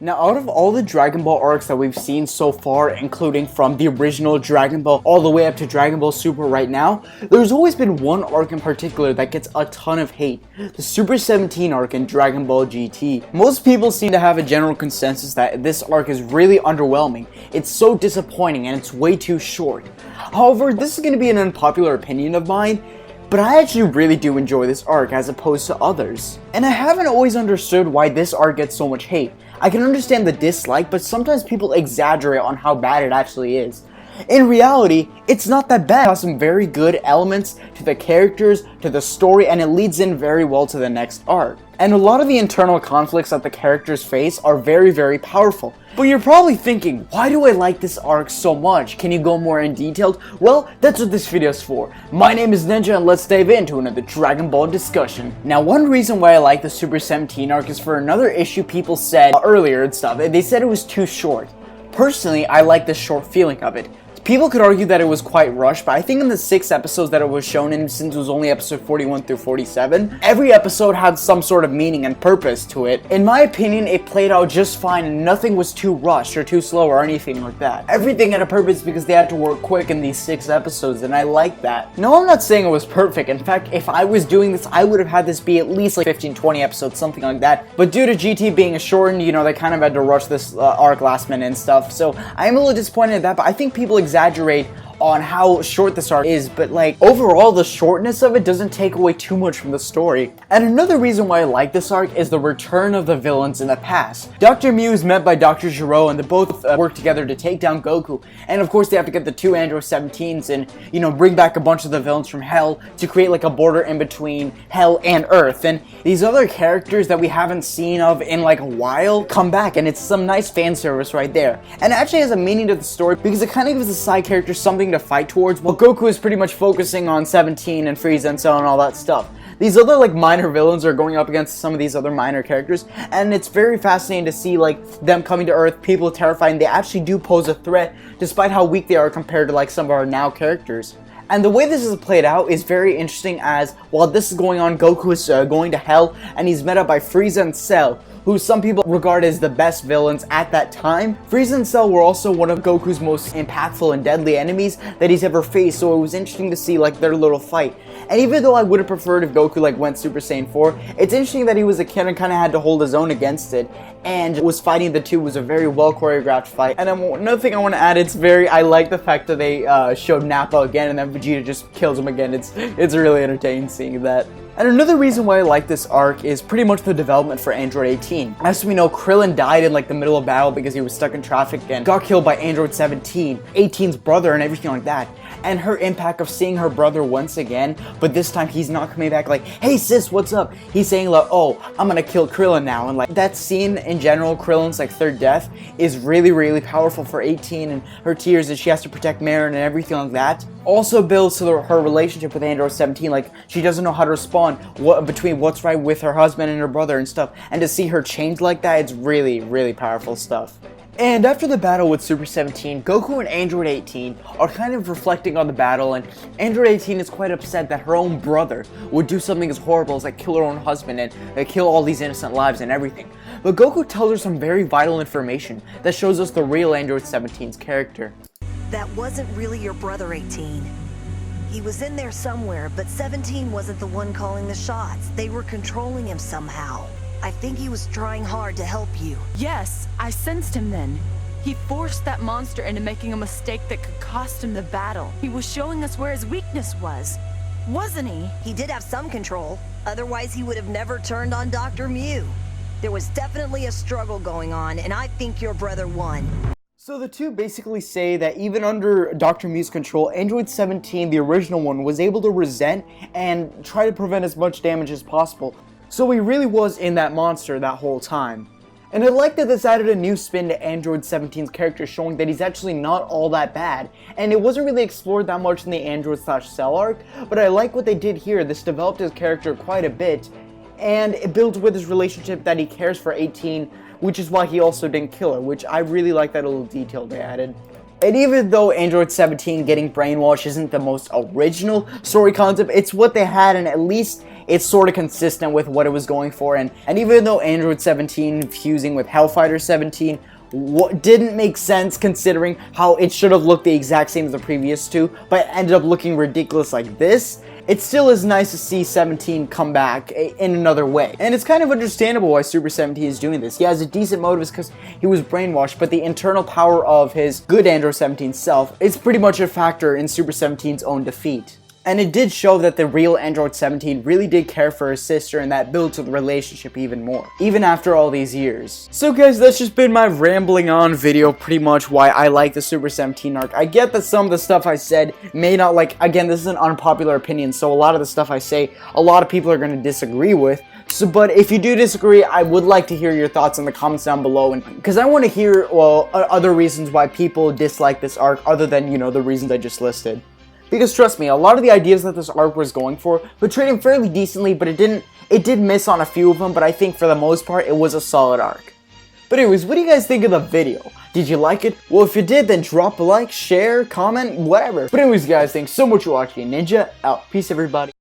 Now, out of all the Dragon Ball arcs that we've seen so far, including from the original Dragon Ball all the way up to Dragon Ball Super right now, there's always been one arc in particular that gets a ton of hate, the Super 17 arc in Dragon Ball GT. Most people seem to have a general consensus that this arc is really underwhelming, it's so disappointing, and it's way too short. However, this is going to be an unpopular opinion of mine, but I actually really do enjoy this arc as opposed to others. And I haven't always understood why this arc gets so much hate. I can understand the dislike, but sometimes people exaggerate on how bad it actually is. In reality, it's not that bad. It has some very good elements to the characters, to the story, and it leads in very well to the next arc. And a lot of the internal conflicts that the characters face are very, very powerful. But you're probably thinking, why do I like this arc so much? Can you go more in detail? Well, that's what this video is for. My name is Ninja, and let's dive into another Dragon Ball discussion. Now, one reason why I like the Super 17 arc is for another issue people said earlier and stuff. They said it was too short. Personally, I like the short feeling of it. People could argue that it was quite rushed, but I think in the 6 episodes that it was shown in, since it was only episode 41 through 47, every episode had some sort of meaning and purpose to it. In my opinion, it played out just fine and nothing was too rushed or too slow or anything like that. Everything had a purpose because they had to work quick in these 6 episodes, and I like that. No, I'm not saying it was perfect. In fact, if I was doing this, I would have had this be at least like 15-20 episodes, something like that. But due to GT being a shortened, they kind of had to rush this arc last minute and stuff, so I'm a little disappointed at that, but I think people exaggerate on how short this arc is, but overall the shortness of it doesn't take away too much from the story. And another reason why I like this arc is the return of the villains in the past. Dr. Mew is met by Dr. Gero, and they both work together to take down Goku, and of course they have to get the 2 Android 17s and bring back a bunch of the villains from Hell to create like a border in between Hell and Earth. And these other characters that we haven't seen of in like a while come back, and it's some nice fan service right there. And it actually has a meaning to the story because it kind of gives the side characters something to fight towards, while Goku is pretty much focusing on 17 and Frieza and so on and all that stuff. These other minor villains are going up against some of these other minor characters, and it's very fascinating to see them coming to Earth, people terrifying. They actually do pose a threat despite how weak they are compared to some of our now characters. And the way this is played out is very interesting, as while this is going on, Goku is going to Hell, and he's met up by Frieza and Cell, who some people regard as the best villains at that time. Frieza and Cell were also one of Goku's most impactful and deadly enemies that he's ever faced, so it was interesting to see their little fight. And even though I would have preferred if Goku went Super Saiyan 4, it's interesting that he was a kid and kind of had to hold his own against it, and was fighting the two. Was a very well choreographed fight. And another thing I want to add, I like the fact that they showed Nappa again, and then Vegeta just kills him again. It's really entertaining seeing that. And another reason why I like this arc is pretty much the development for Android 18. As we know, Krillin died in the middle of battle because he was stuck in traffic and got killed by Android 17, 18's brother, and everything like that. And her impact of seeing her brother once again, but this time he's not coming back hey sis, what's up? He's saying oh, I'm gonna kill Krillin now. And that scene in general, Krillin's third death, is really, really powerful for 18, and her tears as she has to protect Marin and everything like that. Also builds to her relationship with Android 17, she doesn't know how to respond between what's right with her husband and her brother and stuff, and to see her change like that, it's really, really powerful stuff. And after the battle with Super 17, Goku and Android 18 are kind of reflecting on the battle, and Android 18 is quite upset that her own brother would do something as horrible as kill her own husband and kill all these innocent lives and everything. But Goku tells her some very vital information that shows us the real Android 17's character. That wasn't really your brother, 18. He was in there somewhere, but 17 wasn't the one calling the shots. They were controlling him somehow. I think he was trying hard to help you. Yes, I sensed him then. He forced that monster into making a mistake that could cost him the battle. He was showing us where his weakness was, wasn't he? He did have some control. Otherwise, he would have never turned on Dr. Mew. There was definitely a struggle going on, and I think your brother won. So the two basically say that even under Dr. Mew's control, Android 17, the original one, was able to resent and try to prevent as much damage as possible. So he really was in that monster that whole time. And I like that this added a new spin to Android 17's character, showing that he's actually not all that bad. And it wasn't really explored that much in the Android/Cell arc, but I like what they did here. This developed his character quite a bit, and it builds with his relationship that he cares for 18, which is why he also didn't kill her, which I really like that little detail they added. And even though Android 17 getting brainwashed isn't the most original story concept, it's what they had, and at least it's sort of consistent with what it was going for. And even though Android 17 fusing with Hellfighter 17 didn't make sense considering how it should have looked the exact same as the previous two, but ended up looking ridiculous like this, it still is nice to see 17 come back in another way. And it's kind of understandable why Super 17 is doing this. He has a decent motive because he was brainwashed, but the internal power of his good Android 17 self is pretty much a factor in Super 17's own defeat. And it did show that the real Android 17 really did care for his sister, and that built the relationship even more, even after all these years. So guys, that's just been my rambling on video, pretty much why I like the Super 17 arc. I get that some of the stuff I said may not, like, again, this is an unpopular opinion, so a lot of the stuff I say, a lot of people are going to disagree with. So, but if you do disagree, I would like to hear your thoughts in the comments down below, and because I want to hear, well, other reasons why people dislike this arc other than, you know, the reasons I just listed. Because trust me, a lot of the ideas that this arc was going for portrayed him fairly decently, but it did miss on a few of them, but I think for the most part, it was a solid arc. But anyways, what do you guys think of the video? Did you like it? Well, if you did, then drop a like, share, comment, whatever. But anyways, guys, thanks so much for watching. Ninja out. Peace, everybody.